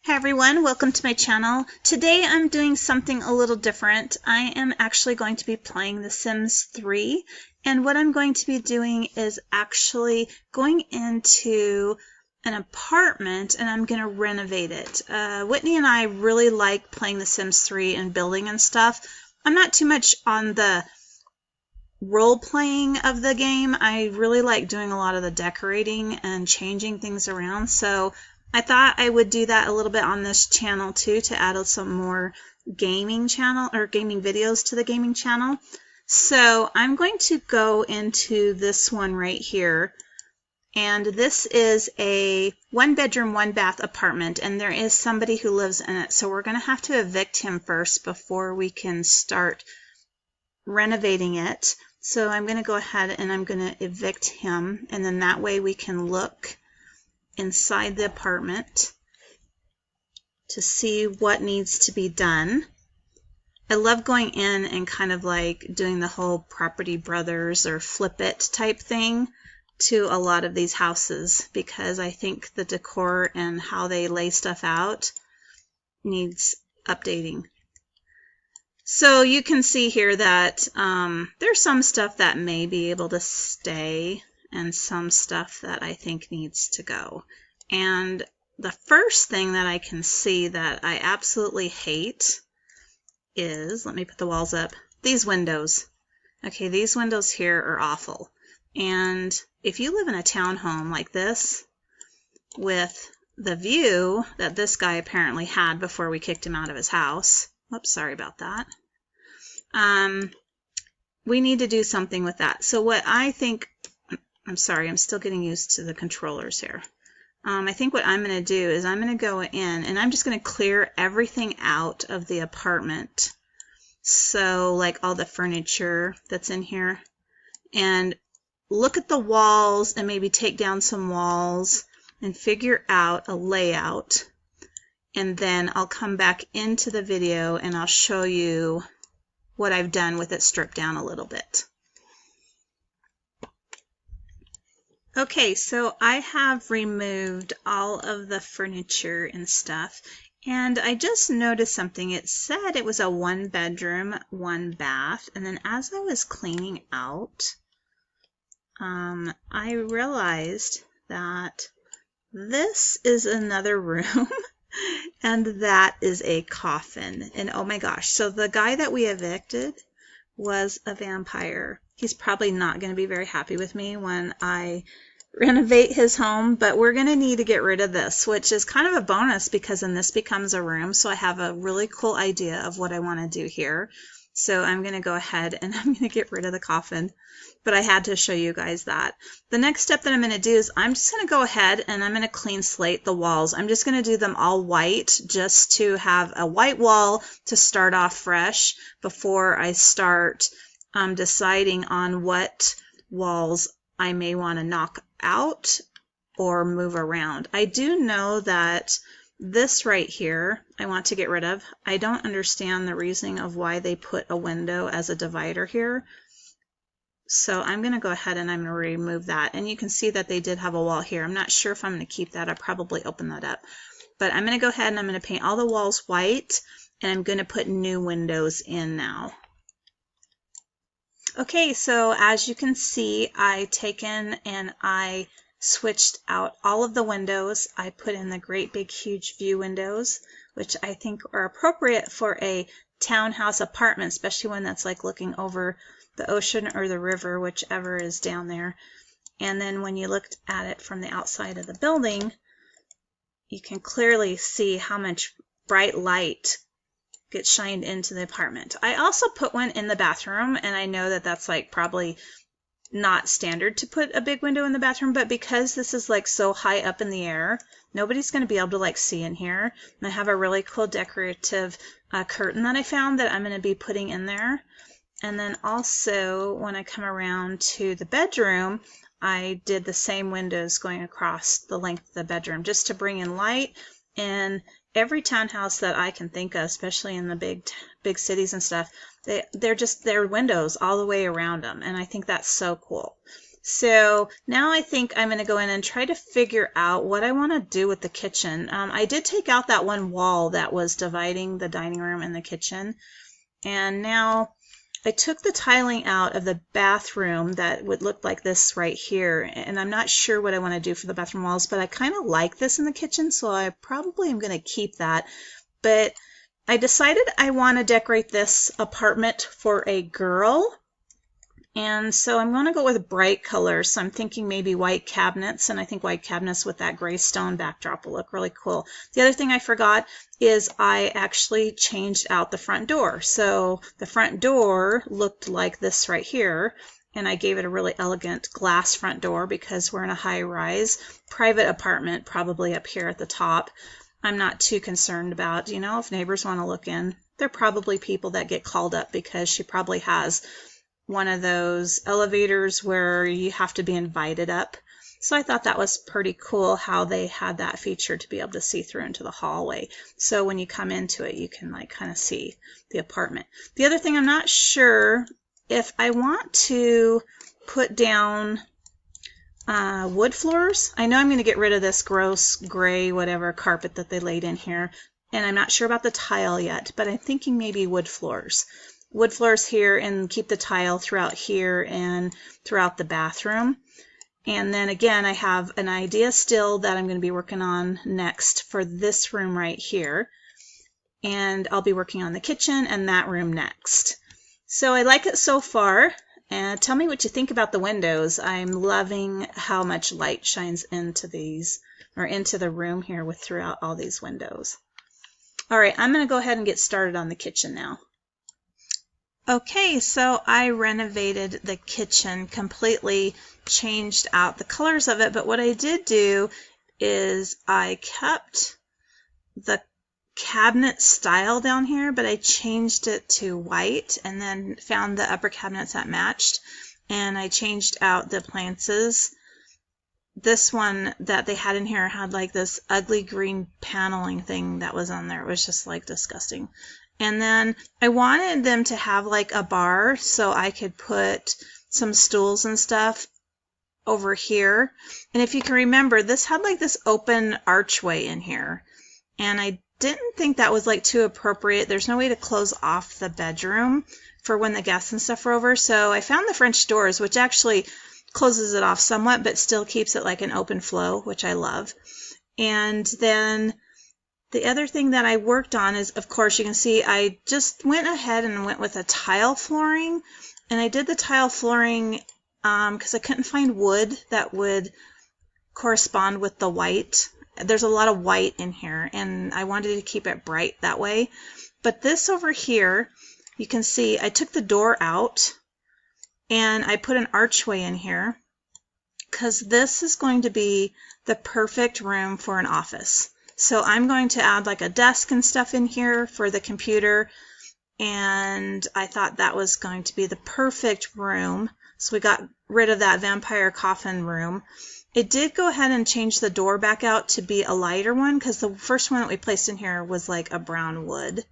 Hi everyone, welcome to my channel. Today I'm doing something a little different. I am actually going to be playing The Sims 3, and what I'm going to be doing is actually going into an apartment and I'm going to renovate it. Whitney and I really like playing The Sims 3 and building and stuff. I'm not too much on the role playing of the game. I really like doing a lot of the decorating and changing things around, so I thought I would do that a little bit on this channel too, to add some more gaming videos to the gaming channel. So I'm going to go into this one right here, and this is a 1-bedroom, 1-bath apartment, and there is somebody who lives in it. So we're going to have to evict him first before we can start renovating it. So I'm going to go ahead and I'm going to evict him, and then that way we can look inside the apartment to see what needs to be done. I love going in and kind of like doing the whole Property Brothers or Flip It type thing to a lot of these houses, because I think the decor and how they lay stuff out needs updating. So you can see here that there's some stuff that may be able to stay and some stuff that I think needs to go. And the first thing that I can see that I absolutely hate is, let me put the walls up, these windows. Okay, these windows here are awful. And if you live in a townhome like this, with the view that this guy apparently had before we kicked him out of his house, whoops, sorry about that, we need to do something with that. So what I think, I'm sorry, I'm still getting used to the controllers here. I think what I'm going to do is I'm going to go in and I'm just going to clear everything out of the apartment. So like all the furniture that's in here, and look at the walls and maybe take down some walls and figure out a layout. And then I'll come back into the video and I'll show you what I've done with it stripped down a little bit. Okay, so I have removed all of the furniture and stuff, and I just noticed something. It said it was a 1-bedroom, 1-bath, and then as I was cleaning out, I realized that this is another room and that is a coffin. And oh my gosh, so the guy that we evicted was a vampire. He's probably not going to be very happy with me when I renovate his home, but we're going to need to get rid of this, which is kind of a bonus because then this becomes a room. So I have a really cool idea of what I want to do here. So I'm going to go ahead and I'm going to get rid of the coffin, but I had to show you guys that. The next step that I'm going to do is I'm just going to go ahead and I'm going to clean slate the walls. I'm just going to do them all white just to have a white wall to start off fresh before I start deciding on what walls I may want to knock out or move around. I do know that this right here I want to get rid of. I don't understand the reasoning of why they put a window as a divider here. So I'm going to go ahead and I'm going to remove that. And you can see that they did have a wall here. I'm not sure if I'm going to keep that. I'll probably open that up. But I'm going to go ahead and I'm going to paint all the walls white, and I'm going to put new windows in now. Okay, so as you can see, I taken and I switched out all of the windows. I put in the great big huge view windows, which I think are appropriate for a townhouse apartment, especially one that's like looking over the ocean or the river, whichever is down there. And then when you looked at it from the outside of the building, you can clearly see how much bright light gets shined into the apartment. I also put one in the bathroom, and I know that that's like probably not standard to put a big window in the bathroom, but because this is like so high up in the air, nobody's going to be able to like see in here. And I have a really cool decorative curtain that I found that I'm going to be putting in there. And then also when I come around to the bedroom, I did the same windows going across the length of the bedroom just to bring in light. And every townhouse that I can think of, especially in the big cities and stuff, they're windows all the way around them, and I think that's so cool. So now I think I'm going to go in and try to figure out what I want to do with the kitchen. I did take out that one wall that was dividing the dining room and the kitchen, and now I took the tiling out of the bathroom that would look like this right here, and I'm not sure what I want to do for the bathroom walls, but I kind of like this in the kitchen, so I probably am going to keep that. But I decided I want to decorate this apartment for a girl, and so I'm going to go with bright colors. So I'm thinking maybe white cabinets, and I think white cabinets with that gray stone backdrop will look really cool. The other thing I forgot is I actually changed out the front door. So the front door looked like this right here, and I gave it a really elegant glass front door because we're in a high-rise private apartment, probably up here at the top. I'm not too concerned about, you know, if neighbors want to look in. They're probably people that get called up because she probably has one of those elevators where you have to be invited up. So I thought that was pretty cool how they had that feature to be able to see through into the hallway. So when you come into it, you can like kind of see the apartment. The other thing, I'm not sure if I want to put down wood floors. I know I'm going to get rid of this gross gray whatever carpet that they laid in here, and I'm not sure about the tile yet, but I'm thinking maybe wood floors. Wood floors here, and keep the tile throughout here and throughout the bathroom. And then again, I have an idea still that I'm going to be working on next for this room right here. And I'll be working on the kitchen and that room next. So I like it so far. And tell me what you think about the windows. I'm loving how much light shines into these, or into the room here with throughout all these windows. All right, I'm going to go ahead and get started on the kitchen now. Okay, so I renovated the kitchen, completely changed out the colors of it, but what I did do is I kept the cabinet style down here, but I changed it to white and then found the upper cabinets that matched, and I changed out the appliances. This one that they had in here had like this ugly green paneling thing that was on there. It was just like disgusting. And then I wanted them to have like a bar so I could put some stools and stuff over here. And if you can remember, this had like this open archway in here. And I didn't think that was like too appropriate. There's no way to close off the bedroom for when the guests and stuff are over. So I found the French doors, which actually closes it off somewhat, but still keeps it like an open flow, which I love. And then the other thing that I worked on is, of course, you can see I just went ahead and went with a tile flooring. And I did the tile flooring because I couldn't find wood that would correspond with the white. There's a lot of white in here, and I wanted to keep it bright that way. But this over here, you can see I took the door out, and I put an archway in here because this is going to be the perfect room for an office. So I'm going to add like a desk and stuff in here for the computer, and I thought that was going to be the perfect room. So we got rid of that vampire coffin room. It did go ahead and change the door back out to be a lighter one because the first one that we placed in here was like a brown wood,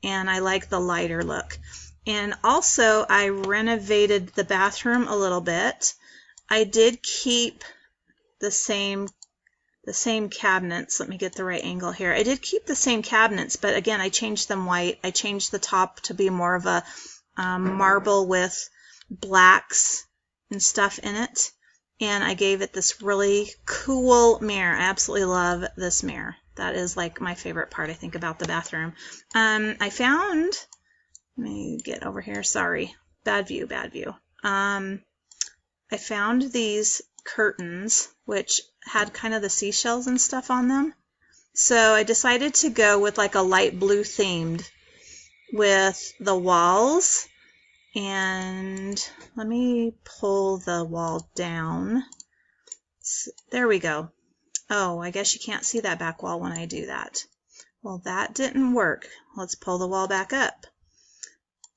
and I like the lighter look. And also I renovated the bathroom a little bit. I did keep the same cabinets. Let me get the right angle here. I did keep the same cabinets, but again, I changed them white. I changed the top to be more of a marble with blacks and stuff in it. And I gave it this really cool mirror. I absolutely love this mirror. That is like my favorite part, I think, about the bathroom. I found, let me get over here. Sorry. Bad view, bad view. I found these curtains, which had kind of the seashells and stuff on them. So I decided to go with like a light blue themed with the walls. And let me pull the wall down. So, there we go. Oh, I guess you can't see that back wall when I do that. Well, that didn't work. Let's pull the wall back up.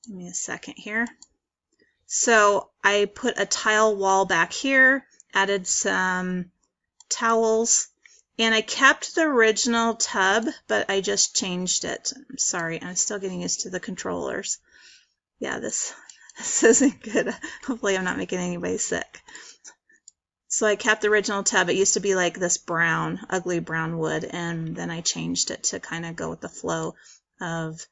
Give me a second here. So I put a tile wall back here, added some towels, and I kept the original tub, but I just changed it. I'm sorry, I'm still getting used to the controllers. Yeah, this isn't good. Hopefully I'm not making anybody sick. So I kept the original tub. It used to be like this brown, ugly brown wood, and then I changed it to kind of go with the flow of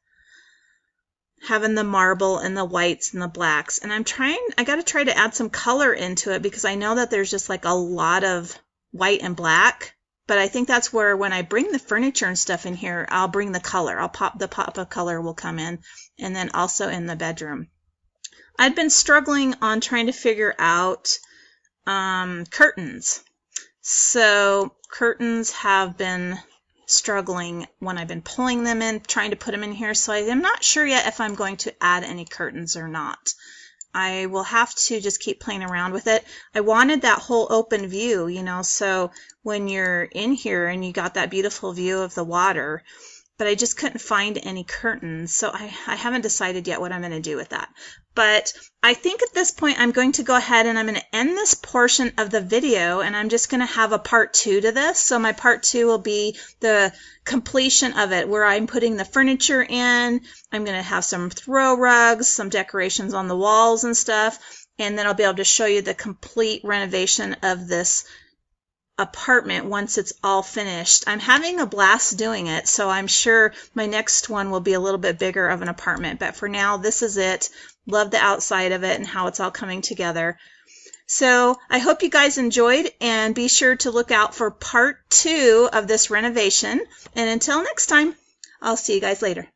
having the marble and the whites and the blacks. And I got to try to add some color into it because I know that there's just like a lot of white and black. But I think that's where when I bring the furniture and stuff in here, I'll bring the color. The pop of color will come in, and then also in the bedroom. I'd been struggling on trying to figure out curtains. So curtains have been struggling when I've been pulling them in, trying to put them in here. So I am not sure yet if I'm going to add any curtains or not. I will have to just keep playing around with it. I wanted that whole open view, you know, so when you're in here and you got that beautiful view of the water, but I just couldn't find any curtains. So I haven't decided yet what I'm going to do with that. But I think at this point I'm going to go ahead and I'm going to end this portion of the video, and I'm just going to have a part 2 to this. So my part 2 will be the completion of it, where I'm putting the furniture in. I'm going to have some throw rugs, some decorations on the walls and stuff, and then I'll be able to show you the complete renovation of this apartment once it's all finished. I'm having a blast doing it, so I'm sure my next one will be a little bit bigger of an apartment, but for now this is it. Love the outside of it and how it's all coming together. So I hope you guys enjoyed, and be sure to look out for part 2 of this renovation. And until next time, I'll see you guys later.